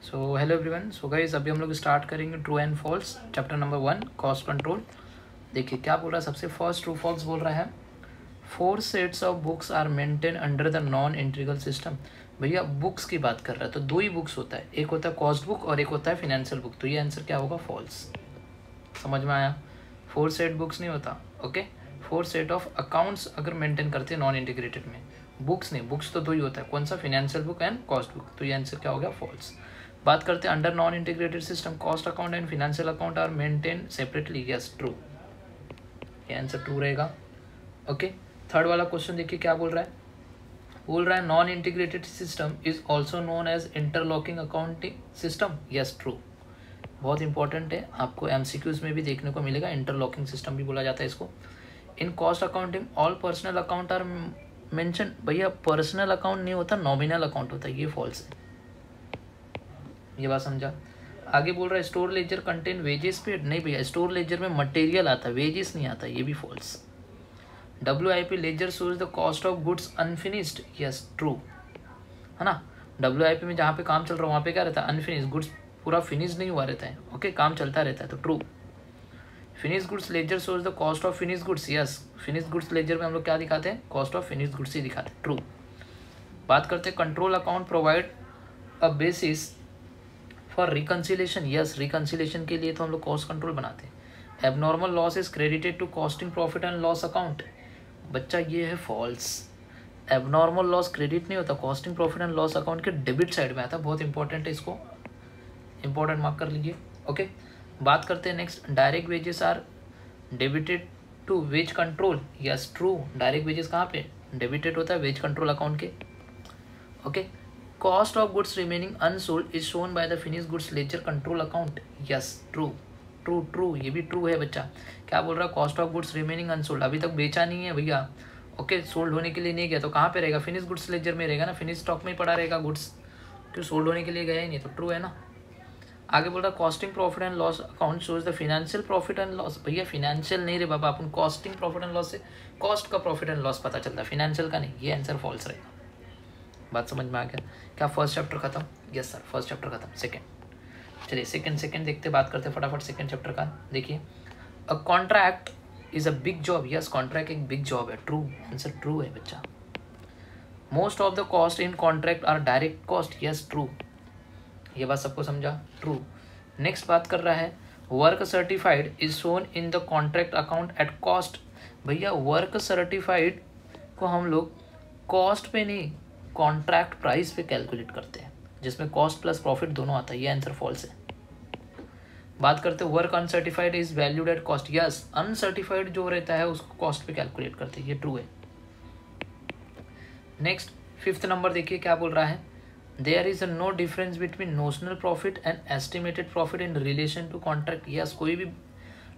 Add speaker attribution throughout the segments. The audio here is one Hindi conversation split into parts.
Speaker 1: सो हेलो एवरीवन। सो गाइस अभी हम लोग स्टार्ट करेंगे true and false chapter number 1 cost control. देखिए क्या बोल रहा है, सबसे फर्स्ट ट्रू फॉल्स बोल रहा है 4 sets of books are maintain under the non integral system. भैया बुक्स की बात कर रहा है तो दो ही बुक्स होता है, एक होता है कॉस्ट बुक और एक होता है फिनेंशियल बुक। तो ये आंसर क्या होगा, फॉल्स। समझ में आया? 4 सेट बुक्स नहीं होता, ओके। 4 सेट ऑफ अकाउंट्स अगर मेंटेन करते हैं नॉन इंटीग्रेटेड में, बुक्स नहीं। बुक्स तो दो ही होता है, कौन सा, financial book and cost book. तो ये आंसर क्या हो गया, फॉल्स। बात करते हैं under non integrated system cost account and financial account are maintain separately. Yes, true. ये आंसर ट्रू रहेगा, ओके। थर्ड वाला क्वेश्चन देखिए क्या बोल रहा है, बोल रहा है non integrated system is also known as interlocking accounting system. Yes, true. बहुत इंपॉर्टेंट है, आपको एमसीक्यूज में भी देखने को मिलेगा, इंटरलॉकिंग सिस्टम भी बोला जाता है इसको। In cost accounting all personal account are mention. भैया पर्सनल अकाउंट नहीं होता, नॉमिनल अकाउंट होता है, ये फॉल्स है। ये बात समझा? आगे बोल रहा है store laser contain wages paid. नहीं भैया, स्टोर लेजर में मटेरियल आता है, वेजेस नहीं आता, ये भी false. WIP ledger shows the cost of goods unfinished. Yes, true है ना। WIP में जहाँ पे काम चल रहा है वहाँ पे क्या रहता है, अनफिनिश्ड गुड्स, पूरा फिनिश नहीं हुआ रहता है, ओके, काम चलता रहता है, तो true. Finish goods ledger shows the cost of finish goods. Yes, finish goods ledger में हम लोग क्या दिखाते हैं, कॉस्ट ऑफ फिनिश गुड्स ही दिखाते हैं, ट्रू। बात करते हैं control account provide a basis for reconciliation. Yes, reconciliation के लिए तो हम लोग कॉस्ट कंट्रोल बनाते हैं। Abnormal loss is credited to costing profit and loss account. बच्चा ये है फॉल्स। एबनॉर्मल लॉस क्रेडिट नहीं होता, costing profit and loss account के डेबिट साइड में आता है। बहुत इंपॉर्टेंट है, इसको इंपॉर्टेंट मार्क कर लीजिए, ओके। बात करते हैं next, direct wages are debited to wage control. Yes, true. Direct wages कहाँ पे डेबिटेड होता है, वेज कंट्रोल अकाउंट के, okay. Cost of goods remaining unsold is shown by the finish goods ledger control account. Yes, true true true, ये भी ट्रू है बच्चा। क्या बोल रहा है, cost of goods remaining unsold, अभी तक बेचा नहीं है भैया, ओके, सोल्ड होने के लिए नहीं गया, तो कहाँ पे रहेगा, फिनिश गुड्स लेजर में रहेगा ना, फिनिश स्टॉक में ही पड़ा रहेगा गुड्स, क्यों सोल्ड होने के लिए गया ही नहीं, तो ट्रू है ना। आगे बोल रहा है costing profit and loss account shows the financial profit and loss. भैया फिनेंशियल नहीं रे बाबा, अपन कॉस्टिंग प्रॉफिट एंड लॉस से कॉस्ट का प्रॉफिट एंड लॉस पता चलता है, फिनेंशियल का नहीं। ये आंसर फॉल्स रहेगा। बात समझ में आ गया? क्या फर्स्ट चैप्टर खत्म? यस सर, फर्स्ट चैप्टर खत्म। सेकंड, चलिए सेकंड देखते, बात करते फटाफट सेकंड चैप्टर का। देखिए, a contract is a big job. Yes, contract एक बिग जॉब है, ट्रू। आंसर ट्रू है बच्चा। Most of the cost in contract are direct cost. Yes, true. ये बात सबको समझा, ट्रू। नेक्स्ट बात कर रहा है work certified is shown in the contract account at cost. भैया वर्क सर्टिफाइड को हम लोग कॉस्ट पे नहीं, कॉन्ट्रैक्ट प्राइस पे कैलकुलेट करते हैं, जिसमें कॉस्ट प्लस प्रॉफिट दोनों आता है। ये आंसर फॉल्स है। बात करते हैं work uncertified is valued at cost. Yes, uncertified जो रहता है उसको कॉस्ट पे कैलकुलेट करते हैं, ये ट्रू है। नेक्स्ट फिफ्थ नंबर देखिए क्या बोल रहा है, there is no difference between notional profit and estimated profit in relation to contract. Yes, कोई भी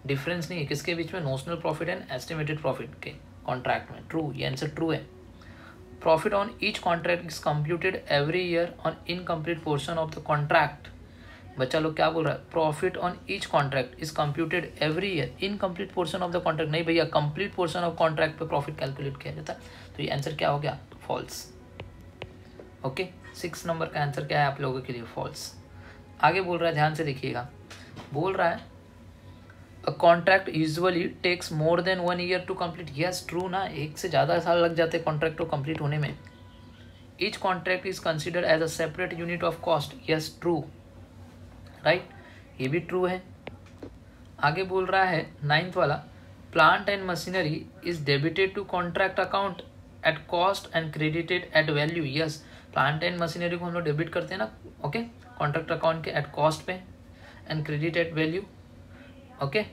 Speaker 1: डिफरेंस नहीं है किसके बीच में, notional profit and estimated profit के कॉन्ट्रैक्ट में, ट्रू। ये आंसर ट्रू है। Profit on each contract is computed every year on incomplete portion of the contract। बच्चा लोग क्या बोल रहा है, profit on each contract is computed every year, incomplete portion of the contract नहीं भैया, कंप्लीट पोर्शन ऑफ कॉन्ट्रैक्ट पे प्रॉफिट कैलकुलेट किया जाता है। तो ये आंसर क्या हो गया, फॉल्स, ओके। 6 नंबर का आंसर क्या है आप लोगों के लिए, फॉल्स। आगे बोल रहा है, ध्यान से देखिएगा, बोल रहा है a contract usually takes more than 1 year to complete. Yes, true ना, एक से ज़्यादा साल लग जाते हैं कॉन्ट्रैक्ट को कंप्लीट होने में। Each contract is considered as a separate unit of cost. Yes, true, right, ये भी ट्रू है। आगे बोल रहा है 9th वाला, plant and machinery is debited to contract account at cost and credited at value. Yes, plant and machinery को हम लोग डेबिट करते हैं ना, ओके, कॉन्ट्रैक्ट अकाउंट के एट कॉस्ट पे and credit at value, okay.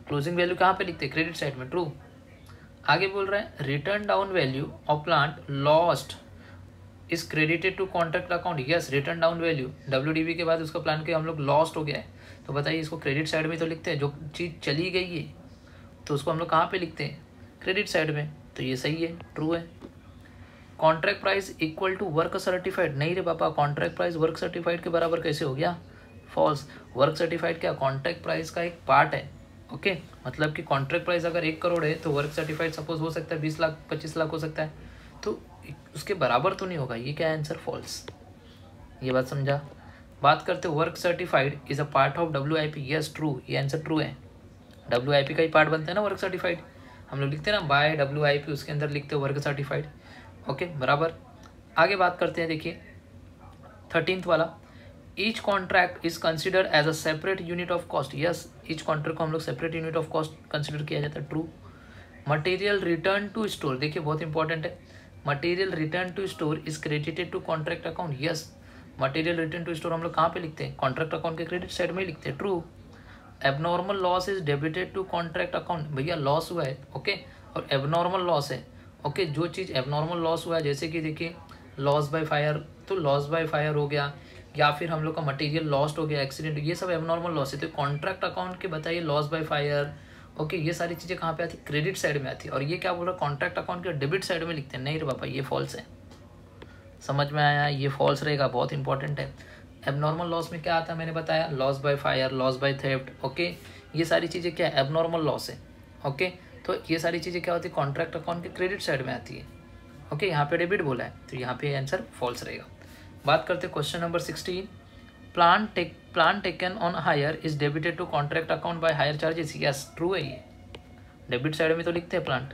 Speaker 1: Closing value कहाँ पे लिखते हैं, क्रेडिट साइड में, ट्रू। आगे बोल रहे हैं written down value of plant lost is credited to contract account. Yes, written down value WDV के बाद उसका प्लान के हम लोग लॉस्ट हो गया है, तो बताइए इसको क्रेडिट साइड में तो लिखते हैं, जो चीज़ चली गई है तो उसको हम लोग कहाँ पे लिखते हैं, क्रेडिट साइड में, तो ये सही है, ट्रू है। Contract price equal to work certified, नहीं रे पापा, कॉन्ट्रैक्ट प्राइस वर्क सर्टिफाइड के बराबर कैसे हो गया, फॉल्स। वर्क सर्टिफाइड क्या कॉन्ट्रैक्ट प्राइस का एक पार्ट है, ओके। मतलब कि कॉन्ट्रैक्ट प्राइस अगर 1 करोड़ है तो वर्क सर्टिफाइड सपोज हो सकता है 20 लाख 25 लाख हो सकता है, तो उसके बराबर तो नहीं होगा। ये क्या है आंसर, फॉल्स। ये बात समझा। बात करते work certified is a part of WIP, yes true, ये आंसर ट्रू है। WIP का ही पार्ट बनता है ना वर्क सर्टिफाइड, हम लोग लिखते हैं ना बाय WIP, उसके अंदर लिखते हैं वर्क सर्टिफाइड। ओके बराबर। आगे बात करते हैं, देखिए 13th वाला, each contract is considered as a separate unit of cost, yes each contract को हम लोग separate unit of cost consider किया जाता है, true. Material return to store, देखिए बहुत इंपॉर्टेंट है, material return to store is credited to contract account, yes material return to store हम लोग कहाँ पे लिखते हैं, कॉन्ट्रैक्ट अकाउंट के क्रेडिट साइड में ही लिखते हैं, true. Abnormal loss is debited to contract account, भैया लॉस हुआ है ओके, और एबनॉर्मल लॉस है ओके, जो चीज़ एबनॉर्मल लॉस हुआ है जैसे कि देखिए लॉस बाय फायर, तो लॉस बाय फायर हो गया, या फिर हम लोग का मटेरियल लॉस्ट हो गया, एक्सीडेंट, ये सब एबनॉर्मल लॉस है। तो कॉन्ट्रैक्ट अकाउंट के बताइए लॉस बाय फायर ओके, ये सारी चीज़ें कहाँ पे आती है, क्रेडिट साइड में आती है। और ये क्या बोल रहा है, कॉन्ट्रैक्ट अकाउंट के डेबिट साइड में लिखते हैं, नहीं रे बाबा ये फॉल्स है, समझ में आया, ये फॉल्स रहेगा, बहुत इंपॉर्टेंट है। एबनॉर्मल लॉस में क्या आता है, मैंने बताया loss by fire, loss by theft okay, ये सारी चीज़ें क्या है, एबनॉर्मल लॉस है ओके। तो ये सारी चीज़ें क्या होती है, कॉन्ट्रैक्ट अकाउंट के क्रेडिट साइड में आती है ओके, यहाँ पे डेबिट बोला है तो यहाँ पे आंसर फॉल्स रहेगा। बात करते हैं question number 16, plan taken on hire is debited to contract account by hire charges, yes true है, ये डेबिट साइड में तो लिखते हैं plant.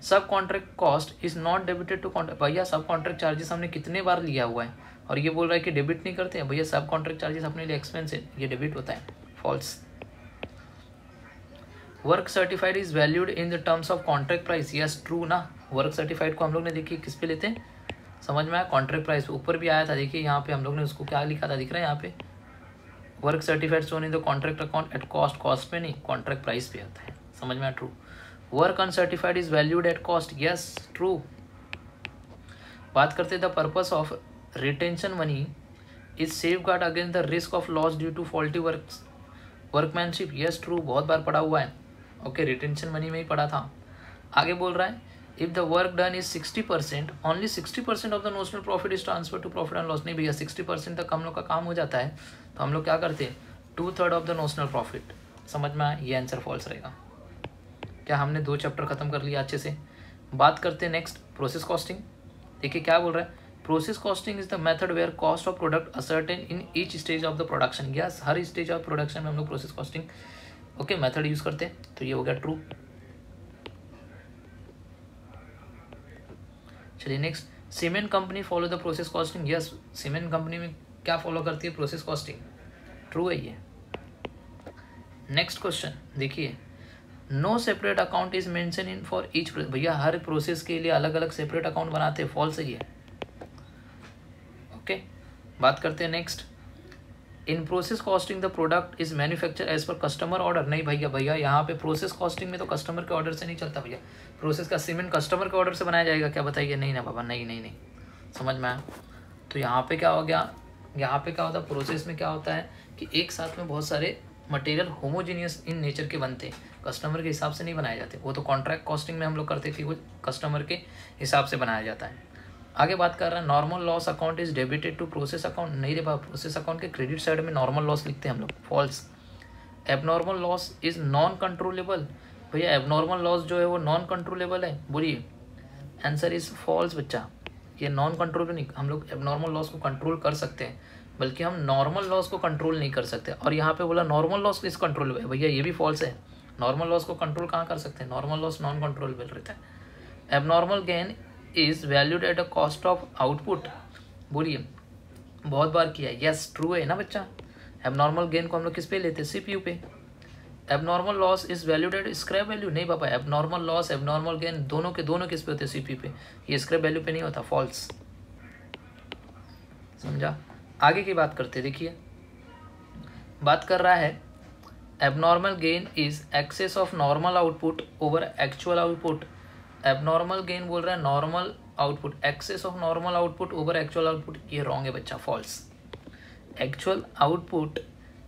Speaker 1: Sub contract cost is not debited to contract, भैया सब कॉन्ट्रैक्ट चार्जेस हमने कितने बार लिया हुआ है, और ये बोल रहा है कि डेबिट नहीं करते हैं, भैया सब कॉन्ट्रैक्ट चार्जेस अपने लिए एक्सपेंस है, ये डेबिट होता है, false. Work certified is valued in the terms of contract price, yes true ना, वर्क सर्टिफाइड को हम लोग ने देखिए किस पे लेते हैं, समझ में आया, कॉन्ट्रैक्ट प्राइस ऊपर भी आया था, देखिए यहाँ पे हम लोग ने उसको क्या लिखा था, दिख रहा है यहाँ पे, work certified shown in the contract account at cost, cost पे नहीं कॉन्ट्रैक्ट प्राइस पे आता है, समझ में आया, true. Work uncertified is valued at cost, yes true. बात करते the purpose of retention money is safeguard against the risk of loss due to faulty workmanship, yes true, बहुत बार पढ़ा हुआ है ओके, रिटेंशन मनी में ही पढ़ा था। आगे बोल रहा है if the work done is 60%, only 60% of the notional profit is transfer to profit and loss, नहीं भैया 60% तक हम लोग का काम हो जाता है तो हम लोग क्या करते हैं, 2/3 ऑफ द नोशनल प्रॉफिट, समझ में आया, ये आंसर फॉल्स रहेगा। क्या हमने 2 चैप्टर खत्म कर लिया अच्छे से। बात करते हैं नेक्स्ट प्रोसेस कॉस्टिंग, देखिए क्या बोल रहा है, process costing is the method where cost of product ascertain in each stage of the production, yes हर स्टेज ऑफ प्रोडक्शन में हम लोग process costing okay method use करते हैं, तो ये हो गया ट्रू। चलिए next, cement company follow the process costing, yes cement company में क्या फॉलो करती है, प्रोसेस कॉस्टिंग, ट्रू है ये। नेक्स्ट क्वेश्चन देखिए, no separate account is mention in for each, भैया हर प्रोसेस के लिए अलग अलग सेपरेट अकाउंट बनाते हैं, फॉल्स है ये ओके। बात करते हैं next, in process costing the product is manufacture as per customer order, नहीं भैया यहाँ पे प्रोसेस कॉस्टिंग में तो कस्टमर के ऑर्डर से नहीं चलता भैया, प्रोसेस का सीमेंट कस्टमर के ऑर्डर से बनाया जाएगा क्या, बताइए, नहीं ना बाबा, नहीं, समझ में आया। तो यहाँ पे क्या हो गया, यहाँ पे क्या होता है, प्रोसेस में क्या होता है कि एक साथ में बहुत सारे मटेरियल होमोजीनियस इन नेचर के बनते हैं, कस्टमर के हिसाब से नहीं बनाए जाते, वो तो कॉन्ट्रैक्ट कॉस्टिंग में हम लोग करते थे, वो कस्टमर के हिसाब से बनाया जाता है। आगे बात कर रहा है, normal loss account is debited to process account, नहीं रे बाबा, प्रोसेस अकाउंट के क्रेडिट साइड में नॉर्मल लॉस लिखते हैं हम लोग, false. Abnormal loss is non controllable, भैया एबनॉर्मल लॉस जो है वो नॉन कंट्रोलेबल है, बोलिए, आंसर इज फॉल्स बच्चा, ये नॉन कंट्रोलेबल नहीं, हम लोग एबनॉर्मल लॉस को कंट्रोल कर सकते हैं, बल्कि हम नॉर्मल लॉस को कंट्रोल नहीं कर सकते। और यहाँ पे बोला नॉर्मल लॉस इज कंट्रोलेबल है, भैया ये भी फॉल्स है, नॉर्मल लॉस को कंट्रोल कहाँ कर सकते हैं, नॉर्मल लॉस नॉन कंट्रोलेबल रहता है। Abnormal gain is valued at a cost of output, बोलिए, बहुत बार किया है, यस ट्रू है ना बच्चा। एबनॉर्मल गेन को हम लोग किस पे लेते हैं, CPU पे। Abnormal loss is valued eight scrap value, नहीं पापा, एबनॉर्मल लॉस एबनॉर्मल गेन दोनों के दोनों किस पे होते हैं, CPU पे, ये स्क्रैप वैल्यू पे नहीं होता, फॉल्स, समझा। आगे की बात करते, देखिए बात कर रहा है, abnormal gain is excess of normal output over actual output, abnormal gain बोल रहा है normal output, excess of normal output over actual output, ये रॉन्ग है बच्चा, false. Actual output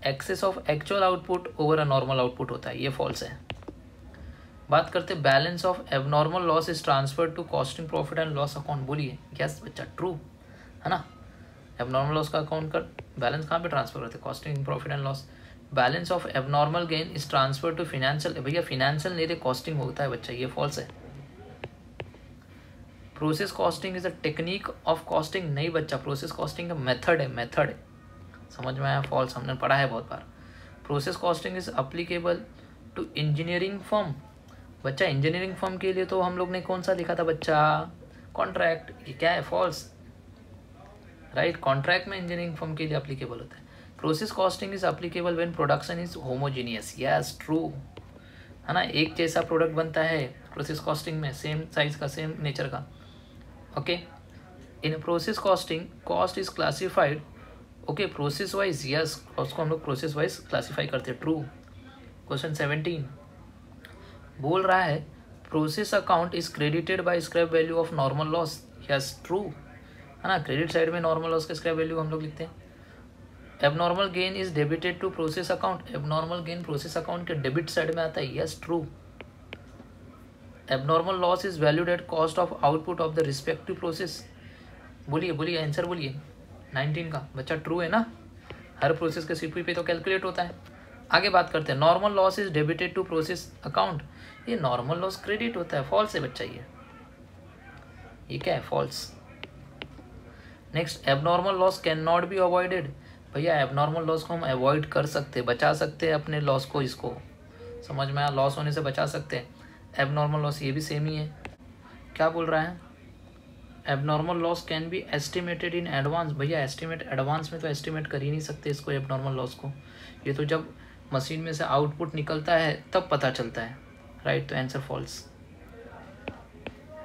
Speaker 1: excess of actual output over a normal output होता है, ये फॉल्स है। बात करते balance of abnormal loss is transfer to costing profit and loss account, बोलिए, यस बच्चा ट्रू है ना। एबनॉर्मल लॉस का अकाउंट का बैलेंस कहाँ पे ट्रांसफर करते हैं, costing profit and loss. Balance of abnormal gain is transfer to financial, भैया फिनेंशियल नहीं रे कॉस्टिंग होता है बच्चा, ये फॉल्स है। Process costing is a technique of costing, नहीं बच्चा, प्रोसेस कॉस्टिंग का मेथड है, मेथड है। समझ में आया? फॉल्स, हमने पढ़ा है बहुत बार। Process costing is applicable to engineering firm, बच्चा इंजीनियरिंग फर्म के लिए तो हम लोग ने कौन सा लिखा था बच्चा? कॉन्ट्रैक्ट। ये क्या है? False, right. कॉन्ट्रैक्ट में इंजीनियरिंग फर्म के लिए अप्लीकेबल होता है। Process costing is applicable when production is homogeneous, yes true, है ना, एक जैसा प्रोडक्ट बनता है प्रोसेस कॉस्टिंग में, सेम साइज का, सेम नेचर का। Okay, in process costing cost is classified, okay, process wise, yes, उसको हम लोग प्रोसेस वाइज क्लासीफाई करते हैं, ट्रू। क्वेश्चन 17 बोल रहा है process account is credited by scrap value of normal loss, yes true, है ना, क्रेडिट साइड में नॉर्मल लॉस का स्क्रैप वैल्यू हम लोग लिखते हैं। Abnormal gain is debited to process account, abnormal gain process account के डेबिट साइड में आता है, yes true. Abnormal loss is valued at cost of output of the respective process, बोलिए बोलिए आंसर बोलिए 19 का बच्चा, ट्रू है ना, हर प्रोसेस के सीपी पे तो कैलकुलेट होता है। आगे बात करते हैं, normal loss is debited to process account, ये नॉर्मल लॉस क्रेडिट होता है, फॉल्स है बच्चा, ये क्या है? False. Next, abnormal loss can not be avoided, भैया एबनॉर्मल लॉस को हम अवॉइड कर सकते हैं, बचा सकते हैं अपने लॉस को, इसको समझ में आया, लॉस होने से बचा सकते हैं। एबनॉर्मल लॉस ये भी सेम ही है, क्या बोल रहा है? Abnormal loss can be estimated in advance, भैया एस्टिमेट एडवांस में तो एस्टिमेट कर ही नहीं सकते इसको, एबनॉर्मल लॉस को, ये तो जब मशीन में से आउटपुट निकलता है तब पता चलता है, राइट। तो आंसर फॉल्स,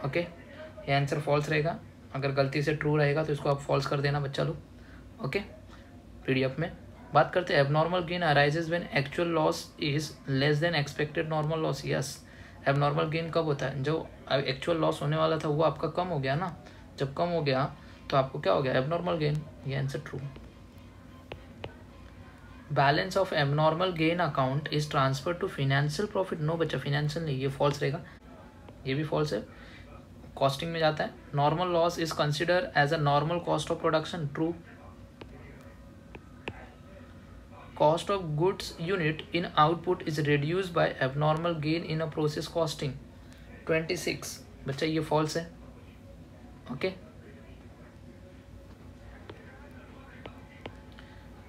Speaker 1: ओके, ये आंसर फॉल्स रहेगा। अगर गलती से ट्रू रहेगा तो इसको आप फॉल्स कर देना बच्चा लोग, ओके। पीडीएफ में बात करते हैं, abnormal gain arises when actual loss is less than expected normal loss, yes. Abnormal gain कब होता है? जो एक्चुअल लॉस होने वाला था वो आपका कम हो गया ना, जब कम हो गया तो आपको क्या हो गया? एबनॉर्मल गेन, ये answer true. Balance of abnormal gain account is transfer to financial profit, no बच्चा फिनेंशियल नहीं, ये फॉल्स रहेगा, ये भी फॉल्स है, कॉस्टिंग में जाता है। Normal loss is consider as a normal cost of production, true. Cost of goods unit in output is reduced by abnormal gain in a process costing, 26 बच्चा, ये फॉल्स है, ओके।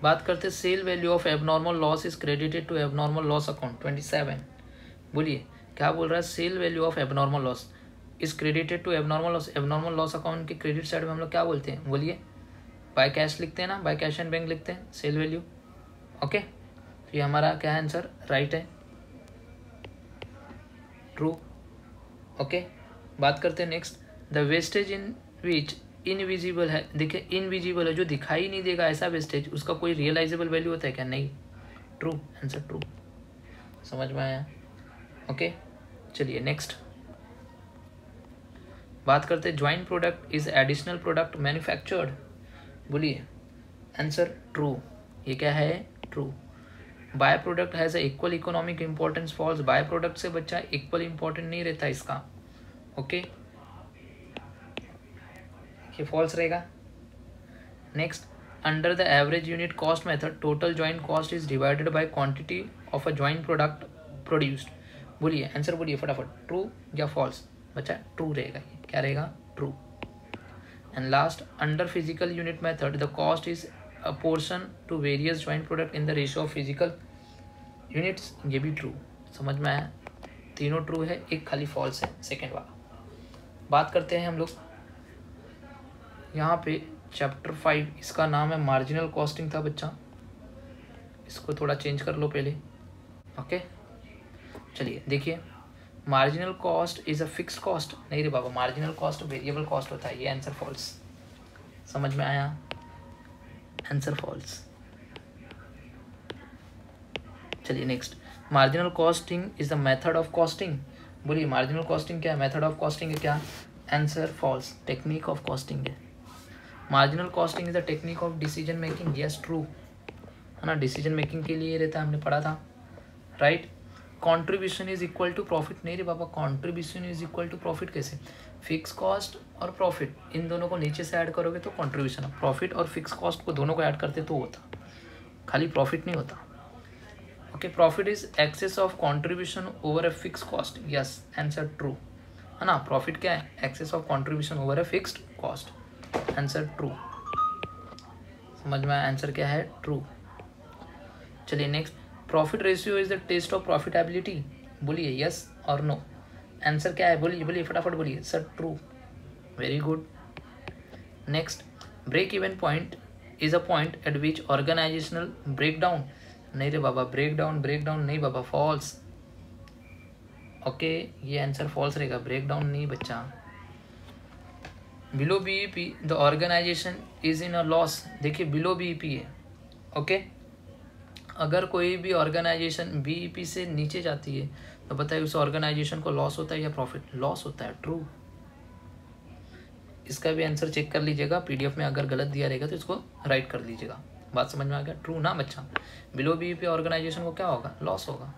Speaker 1: बात करते हैं, sale value of abnormal loss is credited to abnormal loss account, 27, बोलिए क्या बोल रहा है? Sale value of abnormal loss is credited to abnormal loss, abnormal loss account के क्रेडिट साइड में हम लोग क्या बोलते हैं? बोलिए, बाय कैश लिखते हैं ना, बाय कैश एंड बैंक लिखते हैं सेल वैल्यू, ओके। तो ये हमारा क्या है आंसर? राइट है, ट्रू, ओके। बात करते हैं next, the wastage in which invisible है, देखिए इनविजिबल है, जो दिखाई नहीं देगा ऐसा वेस्टेज, उसका कोई रियलाइजेबल वैल्यू होता है क्या? नहीं, ट्रू, आंसर ट्रू, समझ में आया, ओके। चलिए नेक्स्ट बात करते हैं, joint product is additional product manufactured, बोलिए आंसर ट्रू, ये क्या है? True. By product has equal economic importance, false, by product से बच्चा इक्वल इंपॉर्टेंट नहीं रहता इसका, ओके, ये फॉल्स रहेगा। Next, under the average unit cost method total joint cost is divided by quantity of a joint product produced, बोलिए आंसर बोलिए फटाफट, ट्रू या फॉल्स? बच्चा ट्रू रहेगा, ये क्या रहेगा? True. And last, under physical unit method the cost is a portion to various joint product in the ratio of physical units, ये भी ट्रू, समझ में आया? तीनों ट्रू है, एक खाली फॉल्स है, सेकेंड वाला। बात करते हैं हम लोग यहाँ पे चैप्टर 5, इसका नाम है मार्जिनल कॉस्टिंग था बच्चा, इसको थोड़ा चेंज कर लो पहले, ओके। चलिए देखिए, marginal cost is a fix cost, नहीं रे बाबा, मार्जिनल कॉस्ट वेरिएबल कॉस्ट होता है, ये आंसर फॉल्स, समझ में आया? Answer false. चलिए next, marginal costing is the method of costing, बोलिए मार्जिनल कॉस्टिंग क्या है? मेथड ऑफ कॉस्टिंग है क्या? Answer false, technique of costing है। Marginal costing is the technique of decision making, yes true, है ना, डिसीजन मेकिंग के लिए रहता है, हमने पढ़ा था, right. Contribution is equal to profit, नहीं रे बाबा, contribution is equal to profit कैसे? फिक्स कॉस्ट और प्रॉफिट, इन दोनों को नीचे से ऐड करोगे तो कॉन्ट्रीब्यूशन, प्रॉफिट और फिक्स कॉस्ट को दोनों को ऐड करते तो होता, खाली प्रॉफिट नहीं होता, okay. Profit is excess of contribution over a fix cost, yes answer true, है ना, प्रॉफिट क्या है, excess of contribution over a fixed cost, answer true. समझ में आया, आंसर क्या है, ट्रू। चलिए next, profit ratio is the test of profitability, बोलिए यस और नो, आंसर क्या है, बोलिए बोलिए फटाफट बोलिए, sir true, very good. Next, break even point is a point eight which organisational break down, नहीं रे बाबा, ब्रेक डाउन नहीं बाबा, फॉल्स। ओके ये आंसर फॉल्स रहेगा, ब्रेक डाउन नहीं बच्चा। Below BEP the organisation is in a loss, देखिए बिलो बीईपी है, ओके। अगर कोई भी ऑर्गेनाइजेशन बीईपी से नीचे जाती है तो बताइए उस ऑर्गेनाइजेशन को लॉस होता है या प्रॉफिट, लॉस होता है, ट्रू। इसका भी आंसर चेक कर लीजिएगा, पीडीएफ में अगर गलत दिया रहेगा तो इसको राइट कर लीजिएगा। बात समझ में आ गया, ट्रू ना बच्चा, बिलो बीईपी ऑर्गेनाइजेशन को क्या होगा, लॉस होगा।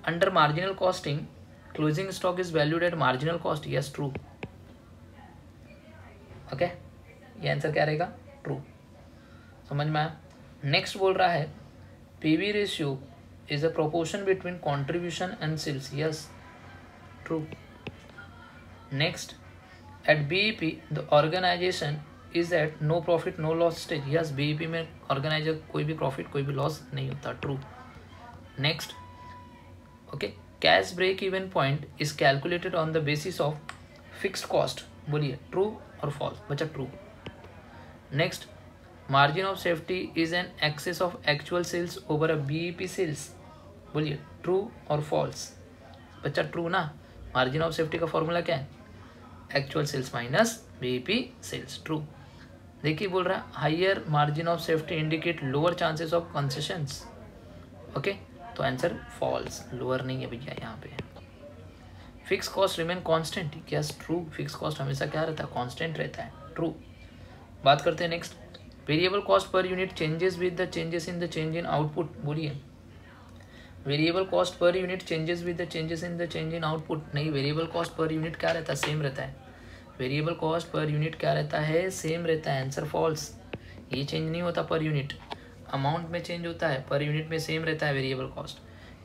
Speaker 1: Under marginal costing closing stock is valued eight marginal cost, yes true, okay ये आंसर क्या रहेगा, ट्रू। समझ में आया। नेक्स्ट बोल रहा है PV ratio is a proportion between contribution and sales, yes true. Next, at BEP the organisation is at no profit no loss stage, yes BEP में ऑर्गेनाइजर कोई भी प्रॉफिट कोई भी लॉस नहीं होता, true. Next, okay, cash break even point is calculated on the basis of fixed cost, बोलिए ट्रू और फॉल्स बच्चा, true. Next, margin of safety is an excess of actual sales over a BEP sales, बोलिए ट्रू और फॉल्स बच्चा, ट्रू ना। मार्जिन ऑफ सेफ्टी का फॉर्मूला क्या है, actual sales minus BEP sales, true. देखिए बोल रहा है higher margin of safety indicate lower chances of concessions, okay तो आंसर फॉल्स, लोअर नहीं है भैया यहाँ पे। Fix cost remain constant, yes true, fix cost हमेशा क्या रहता है, कांस्टेंट रहता है, ट्रू। बात करते हैं next, variable cost per unit changes with the changes in the change in output, बोलिए variable cost per unit changes with the changes in the change in output, नहीं वेरिएबल कॉस्ट पर यूनिट क्या रहता है, सेम रहता है। वेरिएबल कॉस्ट पर यूनिट क्या रहता है, सेम रहता है, आंसर फॉल्स, ये चेंज नहीं होता पर यूनिट, अमाउंट में चेंज होता है, पर यूनिट में सेम रहता है वेरिएबल कॉस्ट।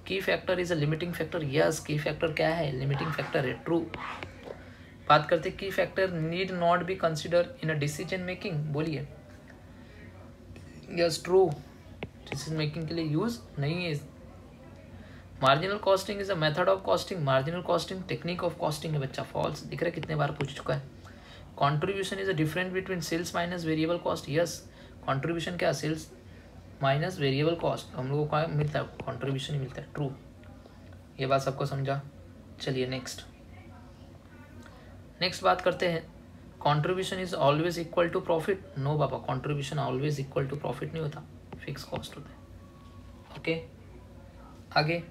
Speaker 1: की factor is a limiting factor, yes की फैक्टर क्या है, लिमिटिंग फैक्टर है, ट्रू। बात करते की factor need not be consider in a decision making, बोलिए यस ट्रू, डिसीजन मेकिंग के लिए यूज नहीं है। Marginal costing is a method of costing, marginal costing technique of costing है बच्चा, फॉल्स। दिख रहा है कितने बार पूछ चुका है। Contribution is a difference between sales minus variable cost, yes contribution क्या, सेल्स माइनस वेरिएबल कॉस्ट, हम लोगों को मिलता है कॉन्ट्रीब्यूशन ही मिलता है, ट्रू। ये बात सबको समझा। चलिए नेक्स्ट बात करते हैं, contribution is always equal to profit, no बाबा contribution always equal to profit नहीं होता, फिक्स कॉस्ट होता है, ओके। आगे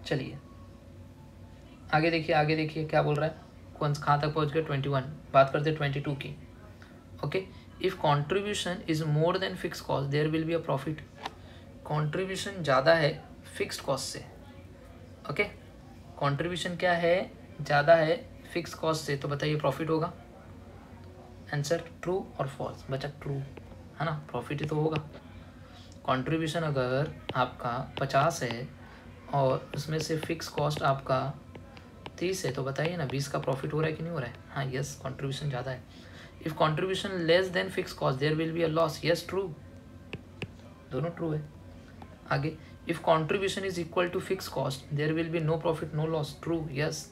Speaker 1: चलिए आगे देखिए क्या बोल रहा है, कौन कहाँ तक पहुँच गए, 21। बात करते हैं 22 की, okay. If contribution is more than fix cost there will be a profit, contribution ज़्यादा है फिक्स्ड कॉस्ट से, ओके कॉन्ट्रीब्यूशन क्या है, ज़्यादा है फिक्स कॉस्ट से, तो बताइए प्रॉफिट होगा, आंसर ट्रू और फॉल्स बच्चा, ट्रू है ना, प्रॉफिट ही तो होगा। कंट्रीब्यूशन अगर आपका 50 है और उसमें से फिक्स कॉस्ट आपका 30 है तो बताइए ना 20 का प्रॉफिट हो रहा है कि नहीं हो रहा है, हाँ यस कंट्रीब्यूशन ज़्यादा है। If contribution less than fix cost there will be a loss, yes true, दोनों ट्रू है। आगे, if contribution is equal to fix cost there will be no profit no loss, true, yes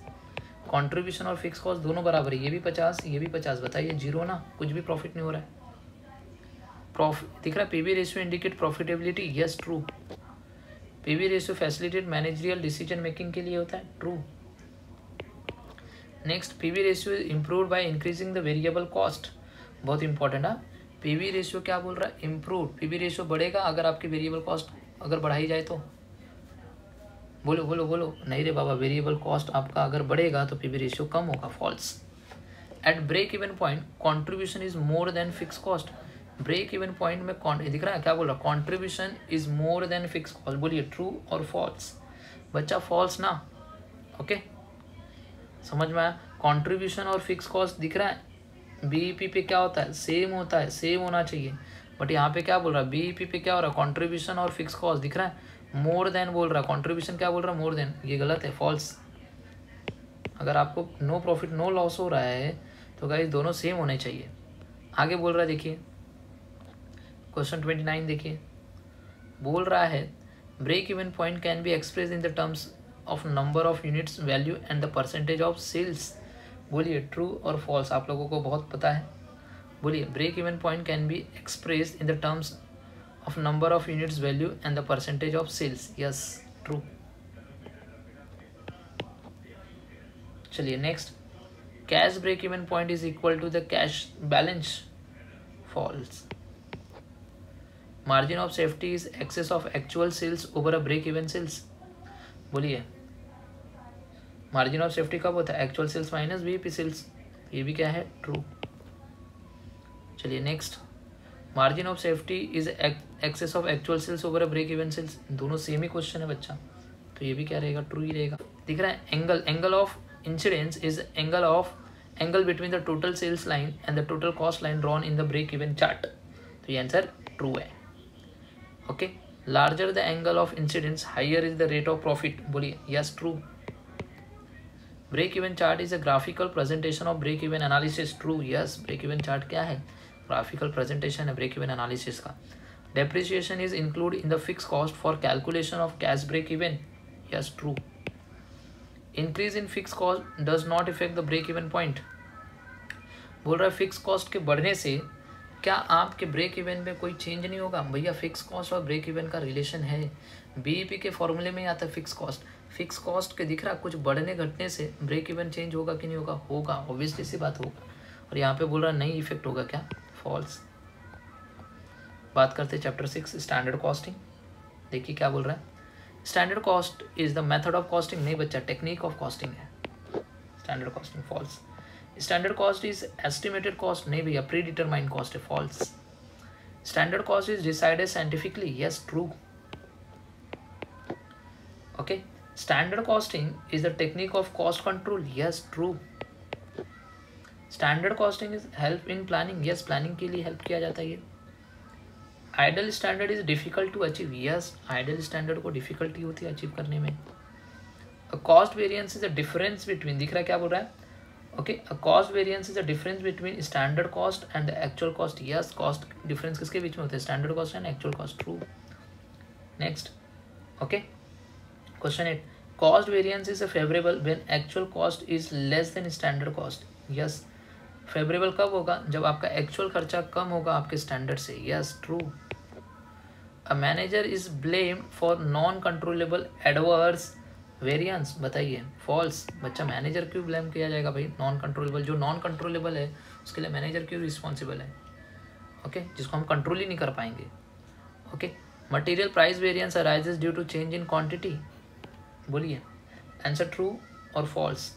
Speaker 1: contribution और फिक्स कॉस्ट दोनों बराबर है, ये भी 50 ये भी 50, बताइए जीरो ना, कुछ भी प्रॉफिट नहीं हो रहा है। प्रॉफिट दिख रहा है, PV ratio indicate profitability, yes true, PV ratio facilitate managerial decision making के लिए होता है, true. Next, PV ratio improve by increasing the variable cost, बहुत इंपॉर्टेंट है। पीवी रेशियो क्या बोल रहा है, इम्प्रूव, पीवी रेशियो बढ़ेगा अगर आपकी वेरिएबल कॉस्ट अगर बढ़ाई जाए तो, बोलो बोलो बोलो, नहीं रे बाबा वेरिएबल कॉस्ट आपका अगर बढ़ेगा तो पीवी रेशियो कम होगा, false. At break even point contribution is more than fix cost, break even point में दिख रहा है क्या बोल रहा है, contribution is more than fix cost, बोलिए ट्रू और फॉल्स बच्चा, फॉल्स ना, ओके समझ में आया। कॉन्ट्रीब्यूशन और फिक्स कॉस्ट दिख रहा है, बीईपी पे क्या होता है, सेम होता है, सेम होना चाहिए, बट यहाँ पे क्या बोल रहा है, बीईपी पे क्या हो रहा है, कॉन्ट्रीब्यूशन और फिक्स कॉस्ट दिख रहा है मोर देन बोल रहा है, कॉन्ट्रीब्यूशन क्या बोल रहा है, मोर देन, ये गलत है, फॉल्स। अगर आपको नो प्रॉफिट नो लॉस हो रहा है तो गाइस दोनों सेम होने चाहिए। आगे बोल रहा है देखिए क्वेश्चन 29 देखिए, बोल रहा है break even point can be express in the terms of number of units value and the percentage of sales. बोलिए ट्रू और फॉल्स, आप लोगों को बहुत पता है। बोलिए break even point can be express in the terms of number of units value and the percentage of sales. Yes true. चलिए next, cash break even point is equal to the cash balance. False. Margin of safety is excess of actual sales over a break even sales. बोलिए मार्जिन ऑफ सेफ्टी कब होता है? Actual sales minus BEP sales. ये भी क्या है? ट्रू। चलिए next, margin of safety is excess of actual sales over a break even sales. दोनों सेम ही क्वेश्चन है बच्चा, तो ये भी क्या रहेगा? ट्रू ही रहेगा। दिख रहा है angle of incidence is angle between the total sales line and the total cost line drawn in the break even chart. तो ये आंसर ट्रू है। Okay, larger the angle of incidence higher is the rate of profit. बोलिए yes true. Break even chart is a graphical presentation of break even analysis. True. Yes, break even chart क्या है? ग्राफिकल प्रेजेंटेशन है ब्रेक इवन एनालिसिस का। Depreciation is include in the fix cost for calculation of cash break even. Yes true. Increase in fix cost does not effect the break even point. बोल रहा है फिक्स कॉस्ट के बढ़ने से क्या आपके ब्रेक इवन में कोई चेंज नहीं होगा? भैया फिक्स कॉस्ट और ब्रेक इवन का रिलेशन है, बीईपी के फॉर्मूले में आता है फिक्स कॉस्ट। फिक्स कॉस्ट के दिख रहा कुछ बढ़ने घटने से ब्रेक इवन चेंज होगा कि नहीं होगा? होगा, ऑब्वियसली सी बात होगा। और यहाँ पे बोल रहा नहीं इफेक्ट होगा क्या? फॉल्स। बात करते हैं चैप्टर 6 स्टैंडर्ड कॉस्टिंग। देखिए क्या बोल रहा है, standard cost is the method of costing. नहीं बच्चा, टेक्निक ऑफ कॉस्टिंग है standard costing. False. Standard cost is estimated cost. नहीं भैया, प्री डिटरमाइंड कॉस्ट है। False. Standard cost is decided scientifically. Yes true. Okay, standard costing is the technique of cost control. Yes true. Standard costing is help in planning. Yes, planning के लिए हेल्प किया जाता है ये। Idle standard is difficult to achieve. Yes, idol standard को डिफिकल्टी होती है अचीव करने में। A cost variance is a difference between, दिख रहा है क्या बोल रहा है? Okay, a cost variance is a difference between standard cost and actual cost. Yes, cost difference किसके बीच में होता है? Standard cost and actual cost. True. Next, okay question 8, cost variance is a favourable when actual cost is less than standard cost. Yes, favourable कब होगा? जब आपका एक्चुअल खर्चा कम होगा आपके स्टैंडर्ड से। Yes true. A manager is blamed for non controllable adverse variance. बताइए। फॉल्स। बच्चा मैनेजर क्यों ब्लेम किया जाएगा भाई? नॉन कंट्रोलेबल, जो नॉन कंट्रोलेबल है उसके लिए मैनेजर क्यों रिस्पॉन्सिबल है? ओके, जिसको हम कंट्रोल ही नहीं कर पाएंगे। Okay, material price variance arises due to change in quantity. बोलिए आंसर ट्रू और फॉल्स।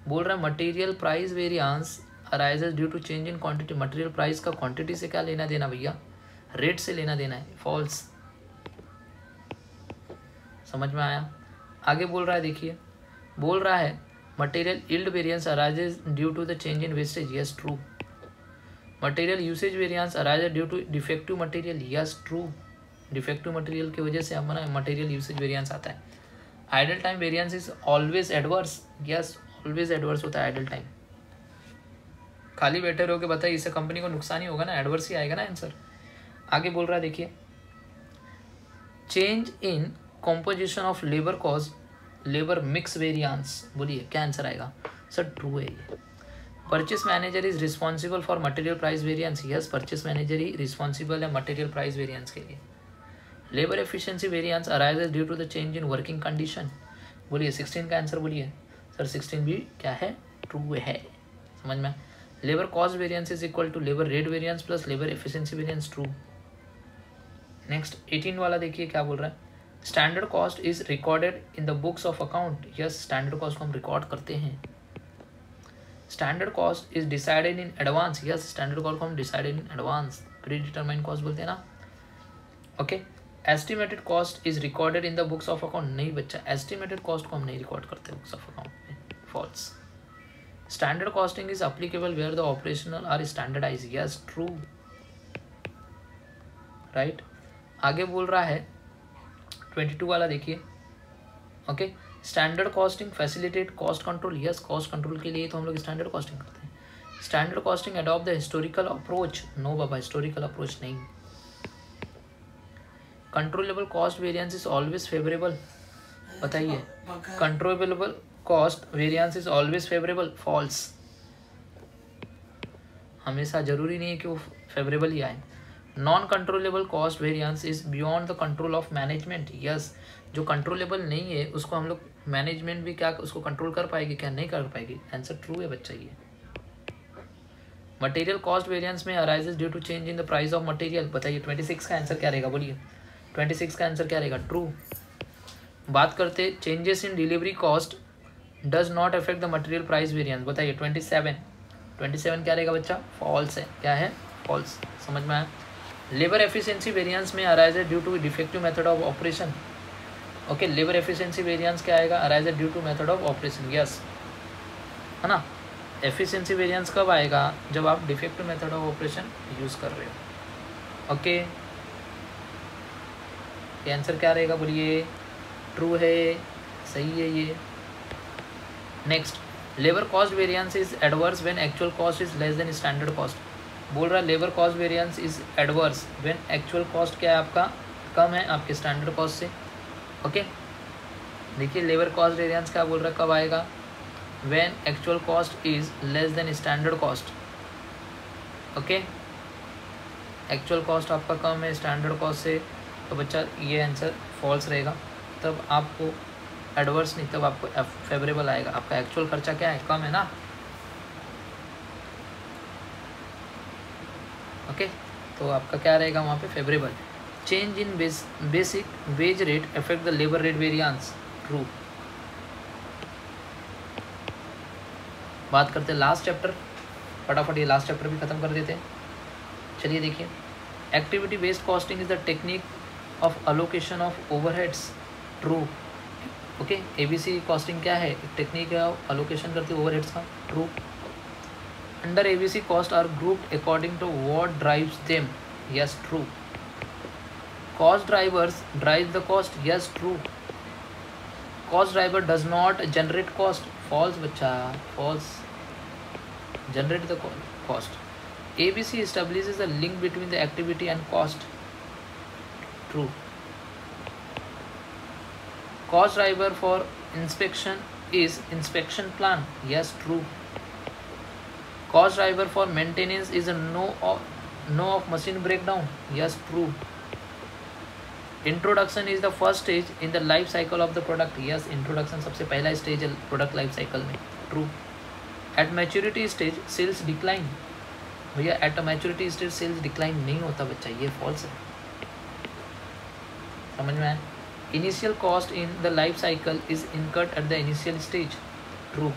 Speaker 1: बोल रहा है material price variance arises due to change in quantity. Material price का क्वांटिटी से क्या लेना देना भैया? रेट से लेना देना है। फॉल्स। समझ में आया? आगे बोल रहा है देखिए, बोल रहा है material yield variance arises due to the change in wastage. Yes true. Material usage variance arises due to defective material. Yes true. Defective material की वजह से हमारा मटेरियल यूसेज वेरिएंस आता है। Idle time variance is always adverse. Yes, always adverse होता है आइडल टाइम। खाली बैठे रहो के बताइए, इससे कंपनी को नुकसान ही होगा ना, एडवर्स ही आएगा ना आंसर। आगे बोल रहा है देखिए, change in composition of labour cost labour mix variance. बोलिए क्या आंसर आएगा? सर ट्रू है ये। Purchase manager is responsible for material price variance. Yes, purchase manager ही रिस्पॉन्सिबल है मटेरियल प्राइस वेरिएंस के लिए। Labour efficiency variance arises due to the change in working condition. बोलिए 16 का आंसर बोलिए। सर 16 भी क्या है? ट्रू है। समझ में? Labour cost variance is equal to labour rate variance plus labour efficiency variance. True. Next 18 वाला देखिए क्या बोल रहा है, standard cost is recorded in the books of account. Yes, standard cost को हम रिकॉर्ड करते हैं। Standard cost is decided in advance. Yes, standard cost को हम decided in advance, pre determined cost बोलते हैं ना। Okay, estimated cost is recorded in the books of account. नहीं बच्चा, एस्टिमेटेड कॉस्ट को हम नहीं रिकॉर्ड करते बुक्स ऑफ अकाउंट में। False. Standard costing is applicable where the operational are standardize. Yes true. Right. आगे बोल रहा है 22 वाला देखिए, okay, standard costing facilitate cost control, yes cost control के लिए तो हम लोग स्टैंडर्ड कॉस्टिंग करते हैं। Standard costing adopt the historical approach, no बाबा हिस्टोरिकल अप्रोच नहीं। Controllable cost variance is always favourable, बताइए controllable cost variance is always favourable, false, हमेशा जरूरी नहीं है कि वो फेवरेबल ही आए। Non controllable cost variance is beyond the control of management, yes जो कंट्रोलेबल नहीं है उसको हम लोग मैनेजमेंट भी क्या उसको कंट्रोल कर पाएगी क्या, नहीं कर पाएगी, आंसर ट्रू है बच्चा ये। मटेरियल कॉस्ट वेरिएंस में arises due to change in the price of material, बताइए 26 का आंसर क्या रहेगा, बोलिए 26 का आंसर क्या रहेगा, ट्रू। बात करते changes in delivery cost does not affect the material price variance, बताइए 27 क्या रहेगा बच्चा, फॉल्स है, क्या है फॉल्स, समझ में आया। लेबर एफिशिएंसी वेरिएंस में arises due to defective method of operation, okay labour efficiency variance क्या आएगा, arises due to method of operation, yes है ना। एफिशिएंसी वेरिएंस कब आएगा, जब आप defective method of operation use कर रहे हो, ओके ये आंसर क्या रहेगा, बोलिए ट्रू है, सही है ये। Next, labour cost variance is adverse when actual cost is less than standard cost, बोल रहा है labour cost variance is adverse when actual cost क्या है आपका, कम है आपके स्टैंडर्ड कॉस्ट से, ओके देखिए लेबर कॉस्ट वेरिएंस क्या बोल रहा है, कब आएगा, when actual cost is less than standard cost, okay actual cost आपका कम है स्टैंडर्ड कॉस्ट से, तो बच्चा ये आंसर फॉल्स रहेगा, तब आपको एडवर्स नहीं तब आपको फेवरेबल आएगा, आपका एक्चुअल खर्चा क्या है, कम है ना, ओके तो आपका क्या रहेगा वहाँ पे favourable. Change in basic wage rate affect the labour rate variance, true. बात करते हैं लास्ट चैप्टर, फटाफट ये लास्ट चैप्टर भी खत्म कर देते हैं। चलिए देखिए, activity based costing is the technique of allocation of overheads, true. Okay ABC costing क्या है, टेक्निक है अलोकेशन करती है ओवरहेड्स का, true. Under ABC cost are grouped according to what drives them, yes true. Cost drivers drive the cost, yes true. Cost driver does not generate cost, false बच्चा, false, generate the cost. ABC establishes a link between the activity and cost, true. Cost driver for inspection is inspection plan, yes true. Cost driver for maintenance is a no of machine breakdown, yes true. Introduction is the first stage in the life cycle of the product, yes introduction सबसे पहला stage है product life cycle में, true. At maturity stage sales decline, भैया at maturity stage sales decline नहीं होता बच्चा, ये फॉल्स है, समझ में आया। Initial cost in the life cycle is incurred at the initial stage, true.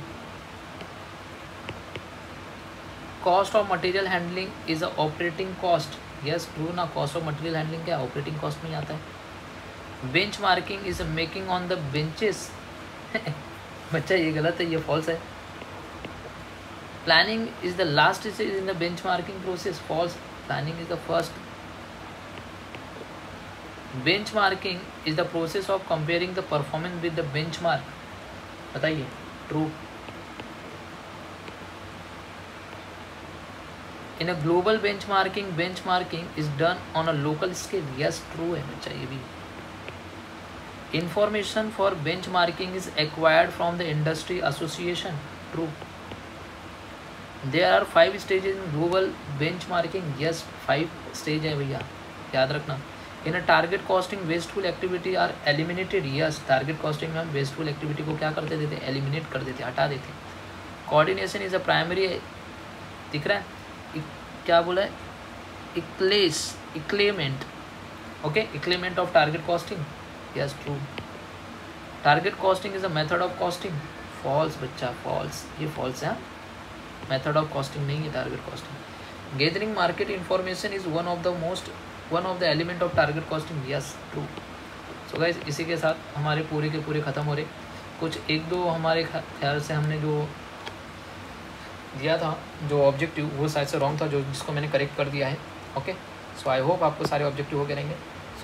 Speaker 1: Cost of material handling is a operating cost, yes true ना, कॉस्ट ऑफ मटेरियल हैंडलिंग क्या ऑपरेटिंग कॉस्ट में आता है। Benchmarking is making on the benches बच्चा ये गलत है, ये फॉल्स है। Planning is the last stage in the benchmarking process, false. Planning is the first. Benchmarking is the process of comparing the performance with the benchmark, बताइए true. In a global benchmarking is done on a local scale, yes true है बच्चा ये भी। Information for benchmarking is acquired from the industry association, true. There are 5 stages in global benchmarking, yes 5 stage है भैया, याद रखना। In a target costing wasteful activity are eliminated, yes target costing में हम wasteful activity को क्या करते देते, eliminate कर देते, हटा देते। Coordination is a primary, दिख रहा है क्या बोला है, element, okay element of target costing, yes true. Target costing is a method of costing, false बच्चा फॉल्स, ये फॉल्स है, मेथड ऑफ कॉस्टिंग नहीं है target costing. Gathering market information is one of the element of target costing, yes true. So guys इसी के साथ हमारे पूरे के पूरे ख़त्म हो रहे, कुछ एक दो हमारे ख्याल से हमने जो दिया था जो ऑब्जेक्टिव वो शायद से रॉन्ग था, जो जिसको मैंने करेक्ट कर दिया है, ओके। सो आई होप आपको सारे ऑब्जेक्टिव हो गए रहेंगे,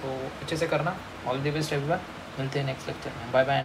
Speaker 1: सो अच्छे से करना। ऑल द बेस्ट एवरीवन, मिलते हैं नेक्स्ट लेक्चर में, बाय बाय।